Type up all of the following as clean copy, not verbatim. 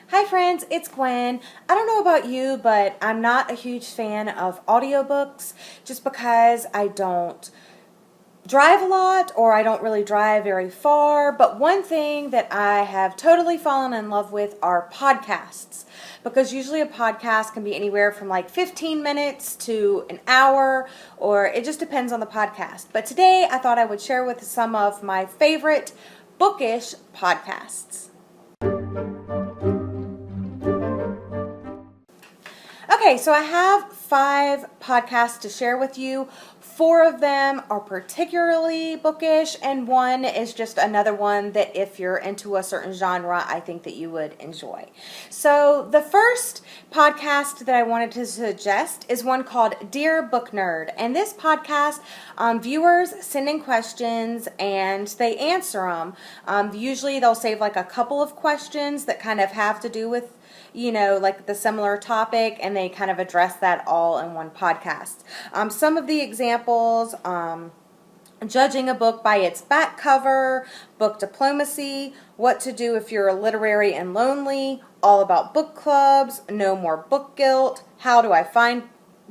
Hi friends, it's Gwen. I don't know about you, but I'm not a huge fan of audiobooks just because I don't drive a lot or I don't really drive very far. But one thing that I have totally fallen in love with are podcasts, because usually a podcast can be anywhere from like 15 minutes to an hour, or it just depends on the podcast. But today I thought I would share with some of my favorite bookish podcasts. Okay, so I have 5 podcasts to share with you. 4 of them are particularly bookish, and one is just another one that if you're into a certain genre, I think that you would enjoy. So the first podcast that I wanted to suggest is one called Dear Book Nerd. And this podcast, viewers send in questions and they answer them. Usually they'll save like a couple of questions that kind of have to do with like the similar topic, and they kind of address that all in one podcast. Some of the examples, judging a book by its back cover, book diplomacy, what to do if you're literary and lonely, all about book clubs, no more book guilt, how do I find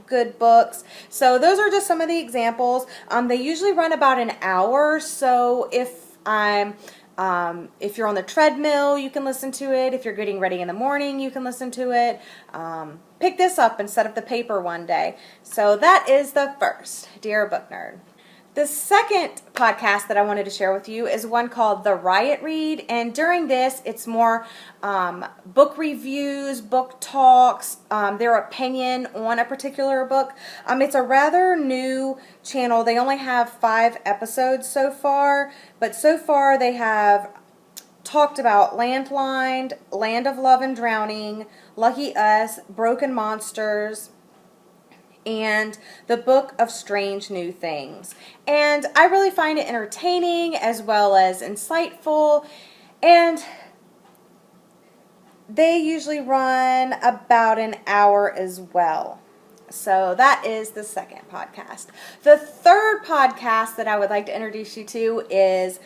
good books. So those are just some of the examples. They usually run about an hour, so if you're on the treadmill, you can listen to it. If you're getting ready in the morning, you can listen to it. Pick this up instead of the paper one day. So that is the first, Dear Book Nerd. The second podcast that I wanted to share with you is one called The Riot Read, and during this, it's more book reviews, book talks, their opinion on a particular book. It's a rather new channel. They only have 5 episodes so far, but so far they have talked about Landlined, Land of Love and Drowning, Lucky Us, Broken Monsters, and the Book of Strange New Things. And I really find it entertaining as well as insightful, and they usually run about an hour as well. So that is the second podcast. The third podcast that I would like to introduce you to is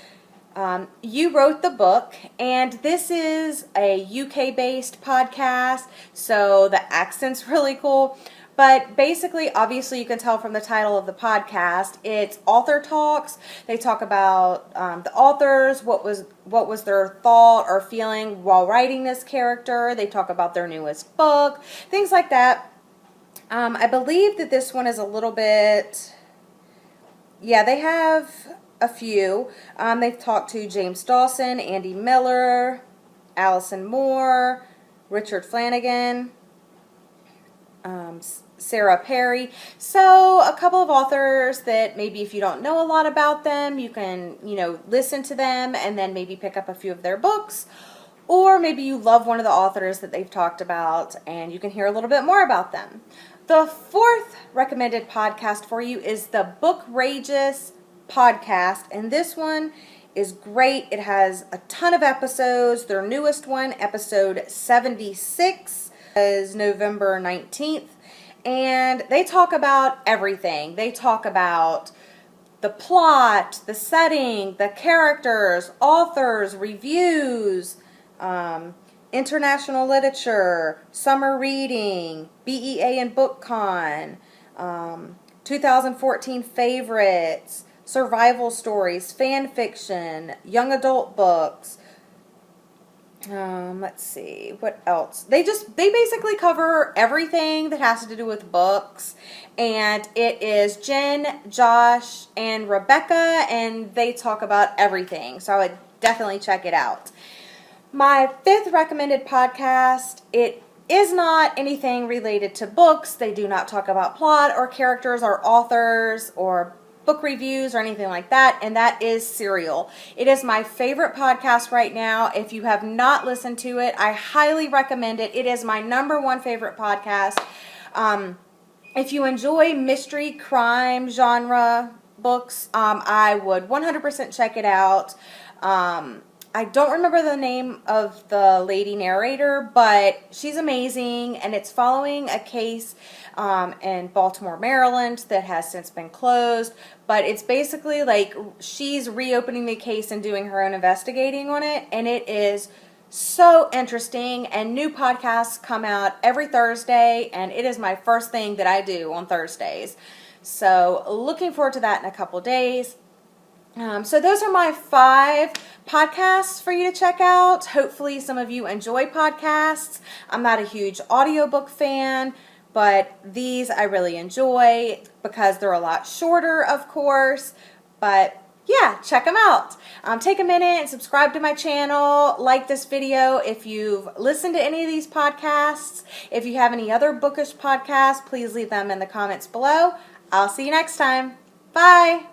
You Wrote the Book, and this is a UK-based podcast, so the accent's really cool. But basically, obviously, you can tell from the title of the podcast, it's author talks. They talk about the authors, what was their thought or feeling while writing this character. They talk about their newest book, things like that. I believe that this one is a little bit, they have a few. They've talked to James Dawson, Andy Miller, Allison Moore, Richard Flanagan, Sarah Perry. So a couple of authors that maybe if you don't know a lot about them, you can, listen to them and then maybe pick up a few of their books. Or maybe you love one of the authors that they've talked about and you can hear a little bit more about them. The fourth recommended podcast for you is the Bookrageous podcast, and this one is great. It has a ton of episodes. Their newest one, episode 76, is November 19th. And they talk about everything. They talk about the plot, the setting, the characters, authors, reviews, international literature, summer reading, BEA and BookCon, 2014 favorites, survival stories, fan fiction, young adult books. Let's see, what else? They basically cover everything that has to do with books, and it is Jen, Josh, and Rebecca, and they talk about everything, so I would definitely check it out. My fifth recommended podcast, it is not anything related to books. They do not talk about plot or characters or authors or book reviews or anything like that, and that is Serial. It is my favorite podcast right now. If you have not listened to it, I highly recommend it. It is my #1 favorite podcast. If you enjoy mystery, crime, genre books, I would 100% check it out. I don't remember the name of the lady narrator, but she's amazing, and it's following a case in Baltimore, Maryland that has since been closed, but it's basically like she's reopening the case and doing her own investigating on it, and it is so interesting, and new podcasts come out every Thursday, and it is my first thing that I do on Thursdays. So looking forward to that in a couple days. So those are my 5 podcasts for you to check out. Hopefully some of you enjoy podcasts. I'm not a huge audiobook fan, but these I really enjoy because they're a lot shorter, of course. But yeah, check them out. Take a minute and subscribe to my channel. Like this video if you've listened to any of these podcasts. If you have any other bookish podcasts, please leave them in the comments below. I'll see you next time. Bye.